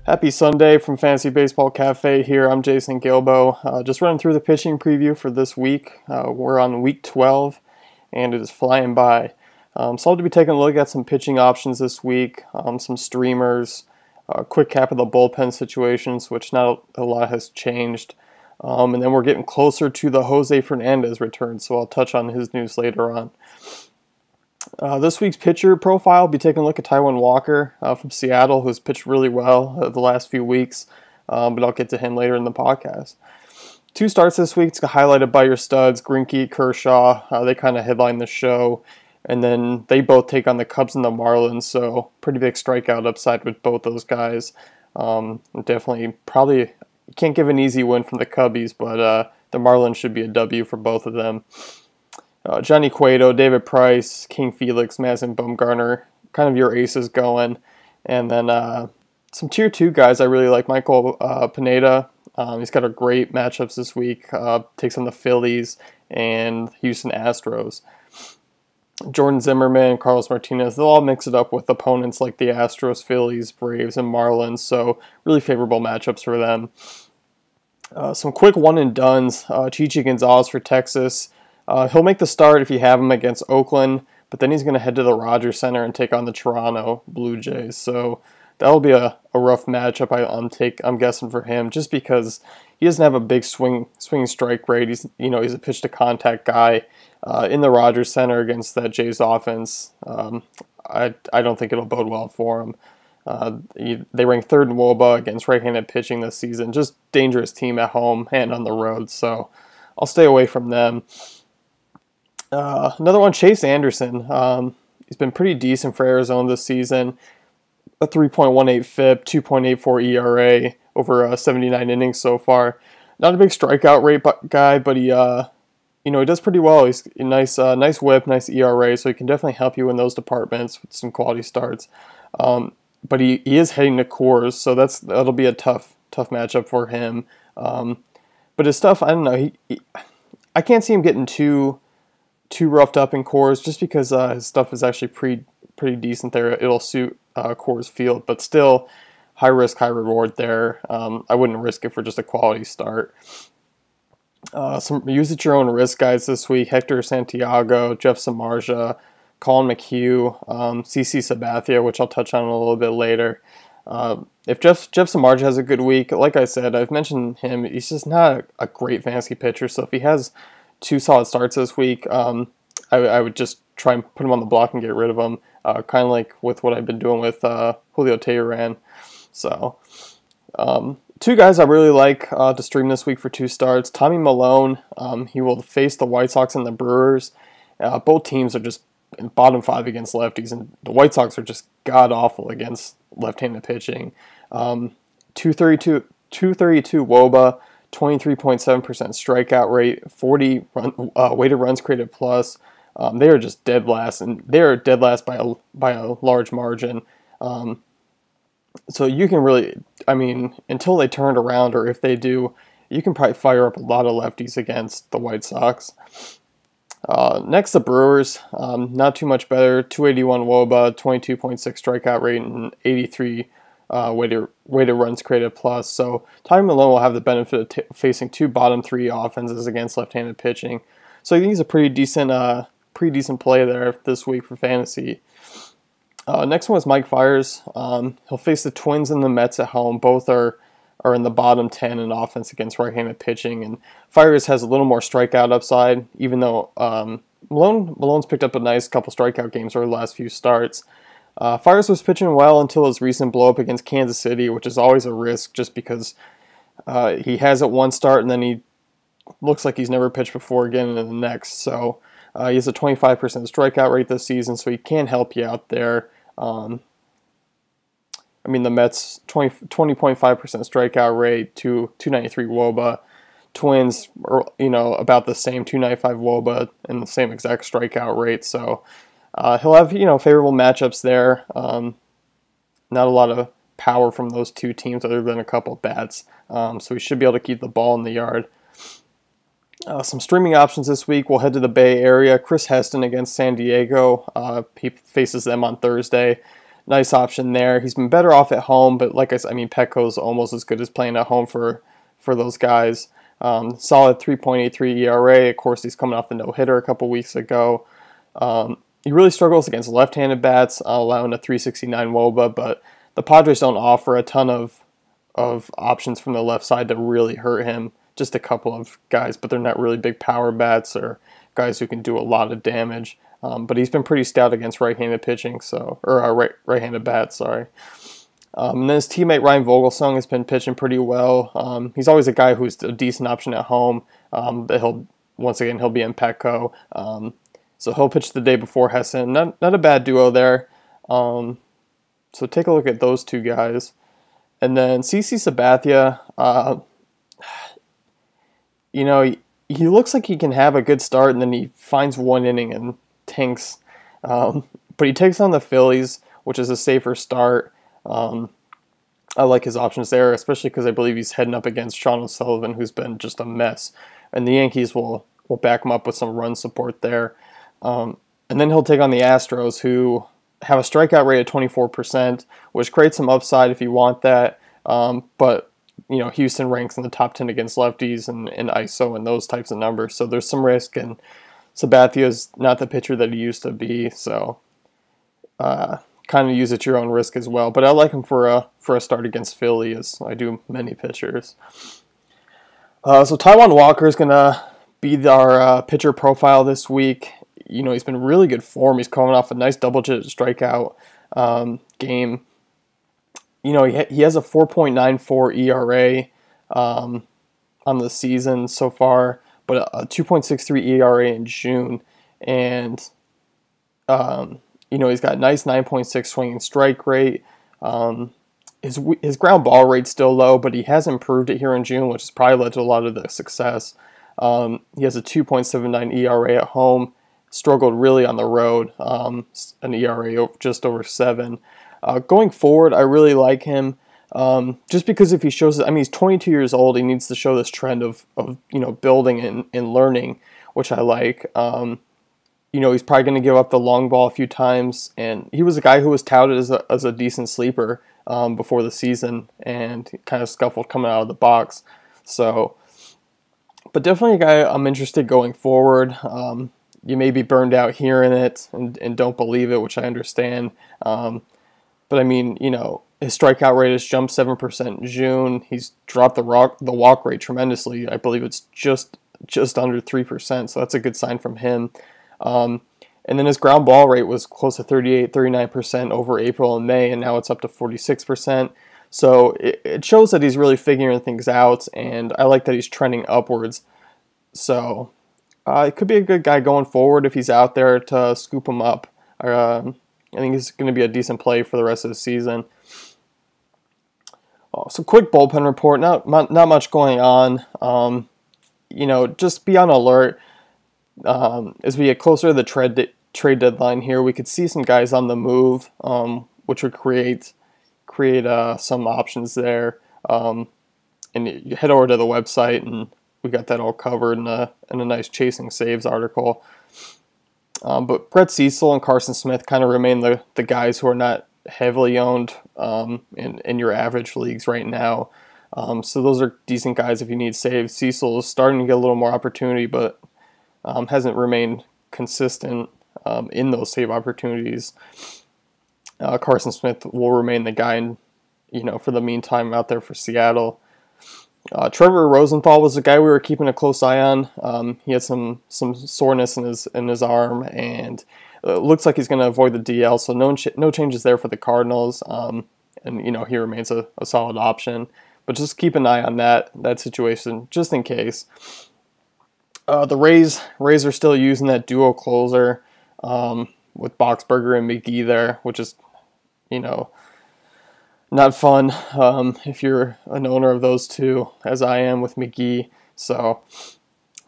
Happy Sunday from Fantasy Baseball Cafe here. I'm Jason Gilbo. Just running through the pitching preview for this week. We're on week 12, and it is flying by. So I'll be taking a look at some pitching options this week, some streamers, quick cap of the bullpen situations, which not a lot has changed. And then we're getting closer to the Jose Fernandez return, so I'll touch on his news later on. This week's pitcher profile, I'll be taking a look at Taijuan Walker from Seattle, who's pitched really well the last few weeks, but I'll get to him later in the podcast. 2 starts this week. It's highlighted by your studs, Greinke, Kershaw. They kind of headline the show, and then they both take on the Cubs and the Marlins, so pretty big strikeout upside with both those guys. Definitely, probably, you can't give an easy win from the Cubbies, but the Marlins should be a W for both of them. Johnny Cueto, David Price, King Felix, Madison Bumgarner, kind of your aces going. And then some Tier 2 guys I really like. Michael Pineda, he's got a great matchups this week. Takes on the Phillies and Houston Astros. Jordan Zimmerman, Carlos Martinez, they'll all mix it up with opponents like the Astros, Phillies, Braves, and Marlins. So really favorable matchups for them. Some quick one-and-dones. Chichi Gonzalez for Texas. He'll make the start if you have him against Oakland, but then he's going to head to the Rogers Center and take on the Toronto Blue Jays. So that'll be a rough matchup, I'm guessing, for him, just because he doesn't have a big swing strike rate. He's a pitch to contact guy in the Rogers Center against that Jays offense. I don't think it'll bode well for him. They rank 3rd in WOBA against right-handed pitching this season. Just dangerous team at home and on the road, so I'll stay away from them. Another one, Chase Anderson. He's been pretty decent for Arizona this season. A 3.18 FIP, 2.84 ERA over 79 innings so far. Not a big strikeout rate guy, but he does pretty well. He's a nice whip, nice ERA, so he can definitely help you in those departments with some quality starts. But he is heading to Coors, so that'll be a tough matchup for him. But his stuff, I don't know. I can't see him getting too roughed up in Coors, just because his stuff is actually pretty decent there. It'll suit Coors Field, but still high risk, high reward there. I wouldn't risk it for just a quality start. Some use at your own risk guys this week: Hector Santiago, Jeff Samardzija, Colin McHugh, CC Sabathia, which I'll touch on a little bit later. If Jeff Samardzija has a good week, like I said, I've mentioned him, he's just not a great fantasy pitcher, so if he has 2 solid starts this week, I would just try and put him on the block and get rid of him, kind of like with what I've been doing with Julio Taijuan. So, 2 guys I really like to stream this week for 2 starts. Tommy Milone, he will face the White Sox and the Brewers. Both teams are just bottom 5 against lefties, and the White Sox are just god-awful against left-handed pitching. 232 WOBA, 23.7% strikeout rate, 40 weighted runs created plus. They are just dead last, and they are dead last by a large margin. So you can really, until they turn it around, or if they do, you can probably fire up a lot of lefties against the White Sox. Next, the Brewers. Not too much better. 281 WOBA, 22.6 strikeout rate, and 83 weighted runs created plus. So Tommy Milone will have the benefit of facing 2 bottom 3 offenses against left-handed pitching. So I think he's a pretty decent play there this week for fantasy. Next one is Mike Fiers. He'll face the Twins and the Mets at home. Both are in the bottom 10 in offense against right-handed pitching, and Fiers has a little more strikeout upside, even though Malone's picked up a nice couple strikeout games over the last few starts. Fiers was pitching well until his recent blow-up against Kansas City, which is always a risk just because he has it one start and then he looks like he's never pitched before again in the next. So he has a 25% strikeout rate this season, so he can help you out there. The Mets, 20.5% strikeout rate, 293 WOBA. Twins are, about the same, 295 WOBA and the same exact strikeout rate. So he'll have, favorable matchups there. Not a lot of power from those 2 teams other than a couple bats. So he should be able to keep the ball in the yard. Some streaming options this week. We'll head to the Bay Area. Chris Heston against San Diego. He faces them on Thursday. nice option there. He's been better off at home, but like I said, I mean, Petco's almost as good as playing at home for those guys. Solid 3.83 ERA. Of course, he's coming off the no-hitter a couple weeks ago. He really struggles against left-handed bats, allowing a 369 WOBA, but the Padres don't offer a ton of options from the left side to really hurt him. Just a couple of guys, but they're not really big power bats or guys who can do a lot of damage. But he's been pretty stout against right-handed pitching, right-handed bats. Sorry. And then his teammate Ryan Vogelsong has been pitching pretty well. He's always a guy who's a decent option at home. But he'll be in Petco. So he'll pitch the day before Heston. Not a bad duo there. So take a look at those two guys. And then CC Sabathia, he looks like he can have a good start, and then he finds one inning and tanks. But he takes on the Phillies, which is a safer start. I like his options there, especially because I believe he's heading up against Sean O'Sullivan, who's been just a mess. And the Yankees will back him up with some run support there. And then he'll take on the Astros, who have a strikeout rate of 24%, which creates some upside if you want that. But Houston ranks in the top 10 against lefties and ISO and those types of numbers. So there's some risk, and Sabathia's not the pitcher that he used to be. So kind of use at your own risk as well. But I like him for a start against Philly, as I do many pitchers. So Taijuan Walker is going to be our pitcher profile this week. He's been in really good form. He's coming off a nice double-digit strikeout game. He has a 4.94 ERA on the season so far, but a 2.63 ERA in June. And, he's got a nice 9.6 swinging strike rate. His ground ball rate's still low, but he has improved it here in June, which has probably led to a lot of the success. He has a 2.79 ERA at home. Struggled really on the road, an ERA just over 7. Going forward, I really like him, just because if he shows, he's 22 years old. He needs to show this trend of building and learning, which I like. He's probably going to give up the long ball a few times, and he was a guy who was touted as a decent sleeper before the season, and kind of scuffled coming out of the box. So, but definitely a guy I'm interested going forward. You may be burned out hearing it and don't believe it, which I understand. But his strikeout rate has jumped 7% in June. He's dropped the walk rate tremendously. I believe it's just under 3%, so that's a good sign from him. And then his ground ball rate was close to 39% over April and May, and now it's up to 46%. So it shows that he's really figuring things out, and I like that he's trending upwards. So it could be a good guy going forward if he's out there to scoop him up. I think he's going to be a decent play for the rest of the season. So quick bullpen report. Not much going on. Just be on alert. As we get closer to the trade deadline here, we could see some guys on the move, which would create some options there. And you head over to the website, and we got that all covered in a nice Chasing Saves article. But Brett Cecil and Carson Smith kind of remain the guys who are not heavily owned in your average leagues right now. So those are decent guys if you need saves. Cecil is starting to get a little more opportunity, but hasn't remained consistent in those save opportunities. Carson Smith will remain the guy, for the meantime out there for Seattle. Trevor Rosenthal was the guy we were keeping a close eye on. He had some soreness in his arm, and it looks like he's going to avoid the DL. So no changes there for the Cardinals. And he remains a solid option. But just keep an eye on that situation just in case. The Rays are still using that duo closer with Boxberger and McGee there, which is not fun if you're an owner of those two, as I am with McGee. So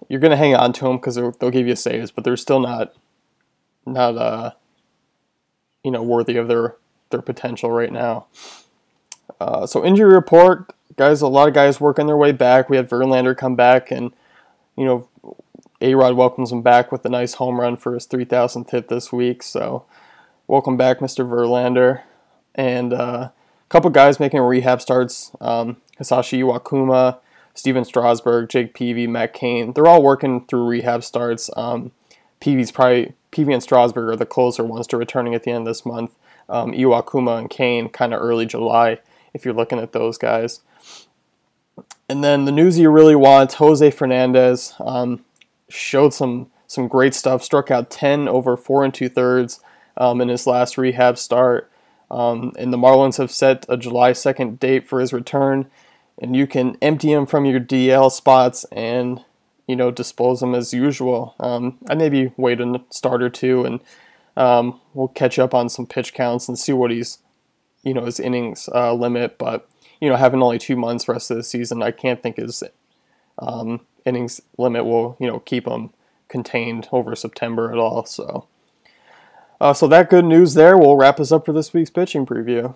you're going to hang on to them because they'll give you saves, but they're still not worthy of their potential right now. So injury report, guys. A lot of guys working their way back. We had Verlander come back, and A-Rod welcomes him back with a nice home run for his 3,000th hit this week. So welcome back, Mr. Verlander. and a couple guys making rehab starts. Hisashi Iwakuma, Steven Strasburg, Jake Peavy, Matt Cain. They're all working through rehab starts. Peavy and Strasburg are the closer ones to returning at the end of this month. Iwakuma and Cain kind of early July if you're looking at those guys. And then the news you really want, Jose Fernandez showed some great stuff, struck out 10 over 4 2/3 in his last rehab start. And the Marlins have set a July 2nd date for his return, and you can empty him from your DL spots and dispose him as usual. I'd maybe wait a start or two, and we'll catch up on some pitch counts and see what his innings limit. But having only 2 months rest of the season, I can't think his innings limit will keep him contained over September at all. So that good news there will wrap us up for this week's pitching preview.